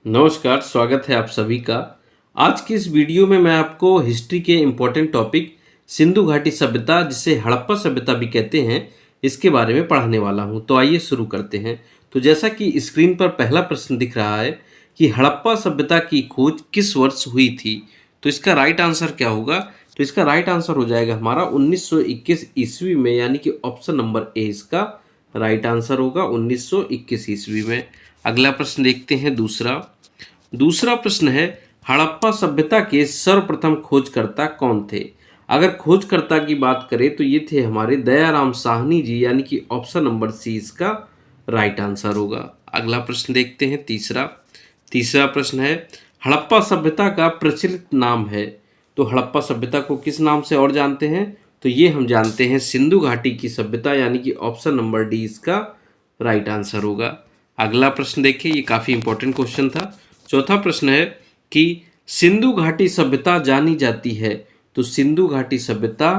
नमस्कार, स्वागत है आप सभी का। आज की इस वीडियो में मैं आपको हिस्ट्री के इम्पोर्टेंट टॉपिक सिंधु घाटी सभ्यता, जिसे हड़प्पा सभ्यता भी कहते हैं, इसके बारे में पढ़ाने वाला हूं। तो आइए शुरू करते हैं। तो जैसा कि स्क्रीन पर पहला प्रश्न दिख रहा है कि हड़प्पा सभ्यता की खोज किस वर्ष हुई थी, तो इसका राइट आंसर क्या होगा? तो इसका राइट आंसर हो जाएगा हमारा 1921 ईस्वी में, यानी कि ऑप्शन नंबर ए इसका राइट आंसर होगा 1921 ईस्वी में। अगला प्रश्न देखते हैं दूसरा प्रश्न है, हड़प्पा सभ्यता के सर्वप्रथम खोजकर्ता कौन थे? अगर खोजकर्ता की बात करें तो ये थे हमारे दयाराम साहनी जी, यानी कि ऑप्शन नंबर सी इसका राइट आंसर होगा। अगला प्रश्न देखते हैं तीसरा प्रश्न है, हड़प्पा सभ्यता का प्रचलित नाम है। तो हड़प्पा सभ्यता को किस नाम से और जानते हैं? तो ये हम जानते हैं सिंधु घाटी की सभ्यता, यानी कि ऑप्शन नंबर डी इसका राइट आंसर होगा। अगला प्रश्न देखिए, ये काफ़ी इंपॉर्टेंट क्वेश्चन था। चौथा प्रश्न है कि सिंधु घाटी सभ्यता जानी जाती है। तो सिंधु घाटी सभ्यता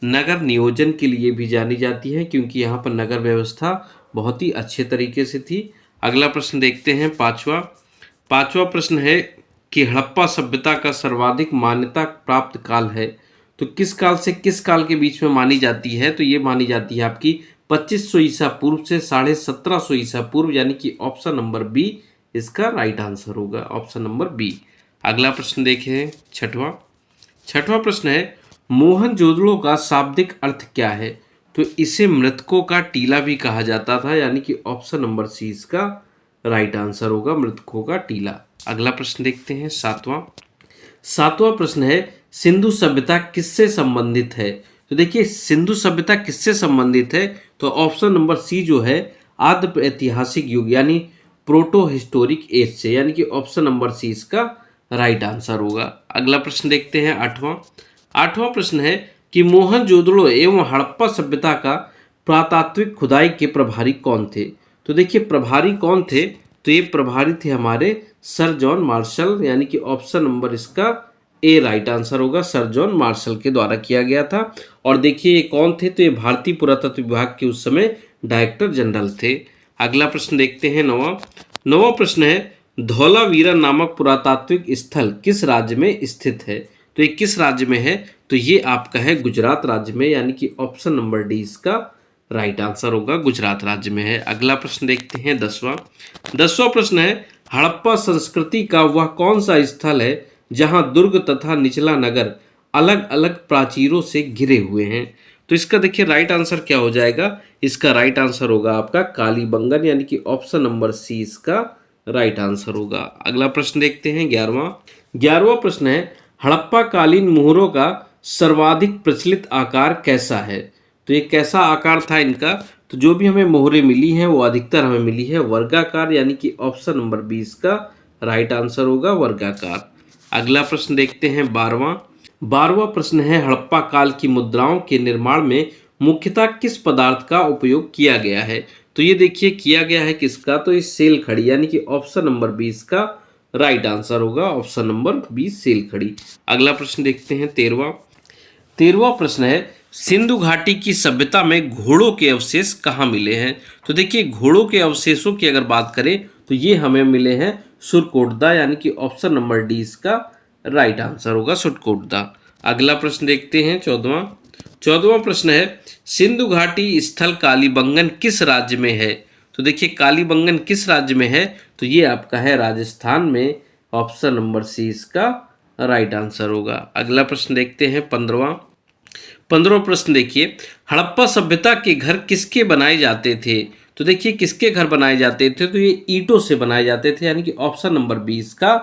नगर नियोजन के लिए भी जानी जाती है, क्योंकि यहाँ पर नगर व्यवस्था बहुत ही अच्छे तरीके से थी। अगला प्रश्न देखते हैं पांचवा प्रश्न है कि हड़प्पा सभ्यता का सर्वाधिक मान्यता प्राप्त काल है। तो किस काल से किस काल के बीच में मानी जाती है? तो ये मानी जाती है आपकी 2500 ईसा पूर्व से 1750 ईसा पूर्व, यानी कि ऑप्शन नंबर बी इसका राइट आंसर होगा, ऑप्शन नंबर बी। अगला प्रश्न देखें छठवां प्रश्न है, मोहनजोदड़ो का शाब्दिक अर्थ क्या है? तो इसे मृतकों का टीला भी कहा जाता था, यानी कि ऑप्शन नंबर सी इसका राइट आंसर होगा, मृतकों का टीला। अगला प्रश्न देखते हैं सातवां प्रश्न है, सिंधु सभ्यता किससे संबंधित है? तो देखिए, सिंधु सभ्यता किससे संबंधित है? तो ऑप्शन नंबर सी जो है आद्य ऐतिहासिक युग, यानी प्रोटो हिस्टोरिक एज से, यानी कि ऑप्शन नंबर सी इसका राइट आंसर होगा। अगला प्रश्न देखते हैं आठवां प्रश्न है कि मोहनजोदड़ो एवं हड़प्पा सभ्यता का पुरातात्विक खुदाई के प्रभारी कौन थे? तो देखिए, प्रभारी कौन थे? तो ये प्रभारी थे हमारे सर जॉन मार्शल, यानी कि ऑप्शन नंबर इसका ए राइट आंसर होगा, सर जॉन मार्शल के द्वारा किया गया था। और देखिए ये कौन थे? तो ये भारतीय पुरातत्व विभाग के उस समय डायरेक्टर जनरल थे। अगला प्रश्न देखते हैं नौवां प्रश्न है, धौलावीरा नामक पुरातात्विक स्थल किस राज्य में स्थित है? तो ये किस राज्य में है? तो ये आपका है गुजरात राज्य में, यानी कि ऑप्शन नंबर डी इसका राइट आंसर होगा, गुजरात राज्य में है। अगला प्रश्न देखते हैं दसवां प्रश्न है, हड़प्पा संस्कृति का वह कौन सा स्थल है जहां दुर्ग तथा निचला नगर अलग अलग प्राचीरों से घिरे हुए हैं? तो इसका देखिए राइट आंसर क्या हो जाएगा? इसका राइट आंसर होगा आपका कालीबंगन, यानी कि ऑप्शन नंबर सी इसका राइट आंसर होगा। अगला प्रश्न देखते हैं 11वां प्रश्न है, हड़प्पा कालीन मोहरों का सर्वाधिक प्रचलित आकार कैसा है? तो ये कैसा आकार था इनका? तो जो भी हमें मोहरें मिली हैं वो अधिकतर हमें मिली है वर्गाकार, यानी कि ऑप्शन नंबर 20 का राइट आंसर होगा, वर्गाकार। अगला प्रश्न देखते हैं 12वां प्रश्न है, हड़प्पा काल की मुद्राओं के निर्माण में मुख्यतः किस पदार्थ का उपयोग किया गया है? तो ये देखिए किया गया है किसका? तो ये सेल खड़ी, यानी कि ऑप्शन नंबर 20 का राइट आंसर होगा, ऑप्शन नंबर 20 सेल खड़ी। अगला प्रश्न देखते हैं 13वां प्रश्न है, सिंधु घाटी की सभ्यता में घोड़ों के अवशेष कहाँ मिले हैं? तो देखिए, घोड़ों के अवशेषों की अगर बात करें तो ये हमें मिले हैं सुरकोटदा, यानी कि ऑप्शन नंबर डी इसका राइट आंसर होगा, सुरकोटदा। अगला प्रश्न देखते हैं 14वां प्रश्न है, सिंधु घाटी स्थल कालीबंगन किस राज्य में है? तो देखिए, कालीबंगन किस राज्य में है? तो ये आपका है राजस्थान में, ऑप्शन नंबर सी इसका राइट आंसर होगा। अगला प्रश्न देखते हैं 15वां प्रश्न देखिए, हड़प्पा सभ्यता के घर किसके बनाए जाते थे? तो देखिए, किसके घर बनाए जाते थे? तो ये ईंटों से बनाए जाते थे, यानी कि ऑप्शन नंबर 20 का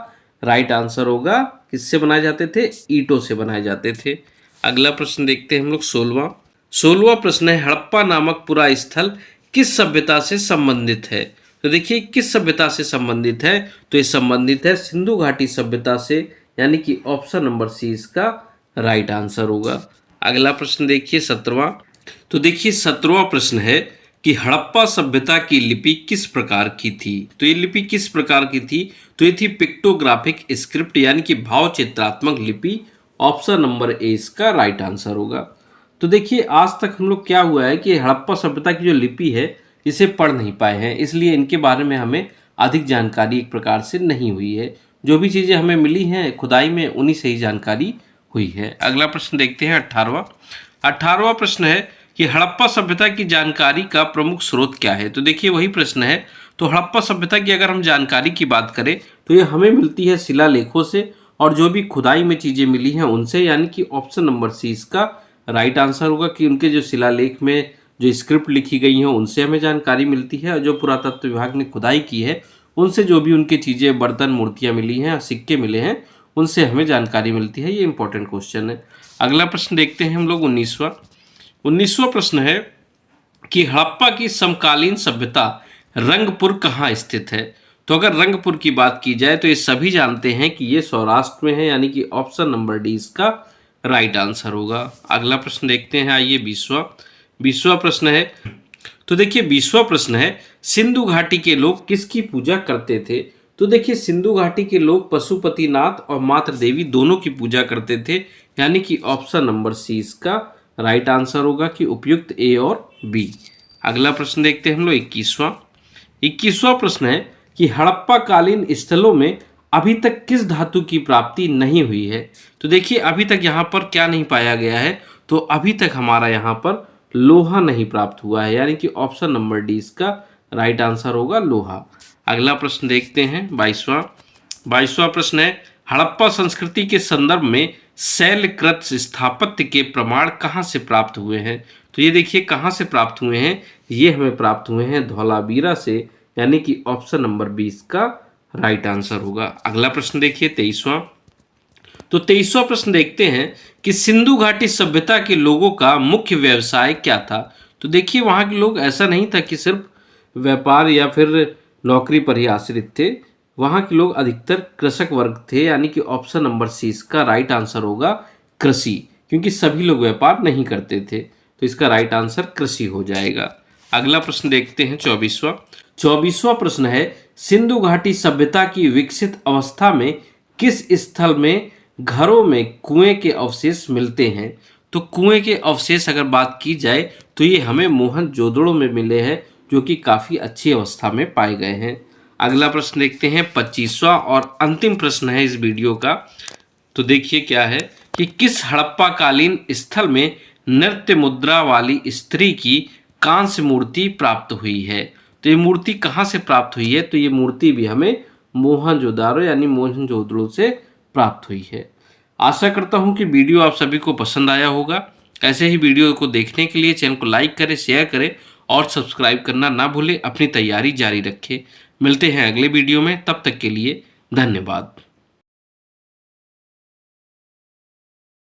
राइट आंसर होगा। किससे बनाए जाते थे? ईंटों से बनाए जाते थे। अगला प्रश्न देखते हैं हम लोग 16वां प्रश्न है, हड़प्पा नामक पूरा स्थल किस सभ्यता से संबंधित है? तो देखिए, किस सभ्यता से संबंधित है? तो ये संबंधित है सिंधु घाटी सभ्यता से, यानी कि ऑप्शन नंबर सी इसका राइट आंसर होगा। अगला प्रश्न देखिए 17वां। तो देखिए 17वां प्रश्न है कि हड़प्पा सभ्यता की लिपि किस प्रकार की थी? तो ये लिपि किस प्रकार की थी? तो ये थी पिक्टोग्राफिक स्क्रिप्ट, यानी कि भाव चित्रात्मक लिपि, ऑप्शन नंबर ए इसका राइट आंसर होगा। तो देखिए, आज तक हम लोग क्या हुआ है कि हड़प्पा सभ्यता की जो लिपि है इसे पढ़ नहीं पाए हैं, इसलिए इनके बारे में हमें अधिक जानकारी एक प्रकार से नहीं हुई है। जो भी चीज़ें हमें मिली हैं खुदाई में उन्हीं से ही जानकारी हुई है। अगला प्रश्न देखते हैं 18वां प्रश्न है कि हड़प्पा सभ्यता की जानकारी का प्रमुख स्रोत क्या है। तो देखिए वही प्रश्न है। तो हड़प्पा सभ्यता की अगर हम जानकारी की बात करें तो ये हमें मिलती है शिलालेखों से और जो भी खुदाई में चीज़ें मिली हैं उनसे, यानी कि ऑप्शन नंबर सी इसका राइट आंसर होगा कि उनके जो शिलालेख में जो स्क्रिप्ट लिखी गई हैं उनसे हमें जानकारी मिलती है और जो पुरातत्व विभाग ने खुदाई की है उनसे जो भी उनकी चीज़ें, बर्तन, मूर्तियाँ मिली हैं, सिक्के मिले हैं, उनसे हमें जानकारी मिलती है। ये इंपॉर्टेंट क्वेश्चन है। अगला प्रश्न देखते हैं हम लोग 19वां प्रश्न है कि हड़प्पा की समकालीन सभ्यता रंगपुर कहाँ स्थित है। तो अगर रंगपुर की बात की जाए तो ये सभी जानते हैं कि ये सौराष्ट्र में है, यानी कि ऑप्शन नंबर डी इसका राइट आंसर होगा। अगला प्रश्न देखते हैं, आइए 20वां प्रश्न है। तो देखिए 20वां प्रश्न है सिंधु घाटी के लोग किसकी पूजा करते थे। तो देखिए सिंधु घाटी के लोग पशुपतिनाथ और मातृ देवी दोनों की पूजा करते थे, यानी कि ऑप्शन नंबर सी इसका राइट आंसर होगा कि उपयुक्त ए और बी। अगला प्रश्न देखते हैं हम लोग 21वां प्रश्न है कि हड़प्पा कालीन स्थलों में अभी तक किस धातु की प्राप्ति नहीं हुई है। तो देखिए अभी तक यहाँ पर क्या नहीं पाया गया है, तो अभी तक हमारा यहाँ पर लोहा नहीं प्राप्त हुआ है, यानी कि ऑप्शन नंबर डी इसका राइट आंसर होगा लोहा। अगला प्रश्न देखते हैं 22वां प्रश्न है हड़प्पा संस्कृति के संदर्भ में शैलकृत स्थापत्य के प्रमाण कहाँ से प्राप्त हुए हैं। तो ये देखिए कहाँ से प्राप्त हुए हैं, ये हमें प्राप्त हुए हैं धौलावीरा से, यानी कि ऑप्शन नंबर 20 का राइट आंसर होगा। अगला प्रश्न देखिए 23वां। तो 23वां प्रश्न देखते हैं कि सिंधु घाटी सभ्यता के लोगों का मुख्य व्यवसाय क्या था। तो देखिए वहाँ के लोग ऐसा नहीं था कि सिर्फ व्यापार या फिर नौकरी पर ही आश्रित थे, वहाँ के लोग अधिकतर कृषक वर्ग थे, यानी कि ऑप्शन नंबर सी इसका राइट आंसर होगा कृषि, क्योंकि सभी लोग व्यापार नहीं करते थे, तो इसका राइट आंसर कृषि हो जाएगा। अगला प्रश्न देखते हैं 24वां प्रश्न है सिंधु घाटी सभ्यता की विकसित अवस्था में किस स्थल में घरों में कुएं के अवशेष मिलते हैं। तो कुएं के अवशेष अगर बात की जाए तो ये हमें मोहनजोदड़ो में मिले हैं, जो कि काफ़ी अच्छी अवस्था में पाए गए हैं। अगला प्रश्न देखते हैं 25वां और अंतिम प्रश्न है इस वीडियो का। तो देखिए क्या है कि किस हड़प्पा कालीन स्थल में नृत्य मुद्रा वाली स्त्री की कांस्य मूर्ति प्राप्त हुई है। तो ये मूर्ति कहाँ से प्राप्त हुई है, तो ये मूर्ति भी हमें मोहनजोदारो यानी मोहनजोदड़ो से प्राप्त हुई है। आशा करता हूँ कि वीडियो आप सभी को पसंद आया होगा। ऐसे ही वीडियो को देखने के लिए चैनल को लाइक करें, शेयर करें और सब्सक्राइब करना ना भूलें। अपनी तैयारी जारी रखें। मिलते हैं अगले वीडियो में, तब तक के लिए धन्यवाद।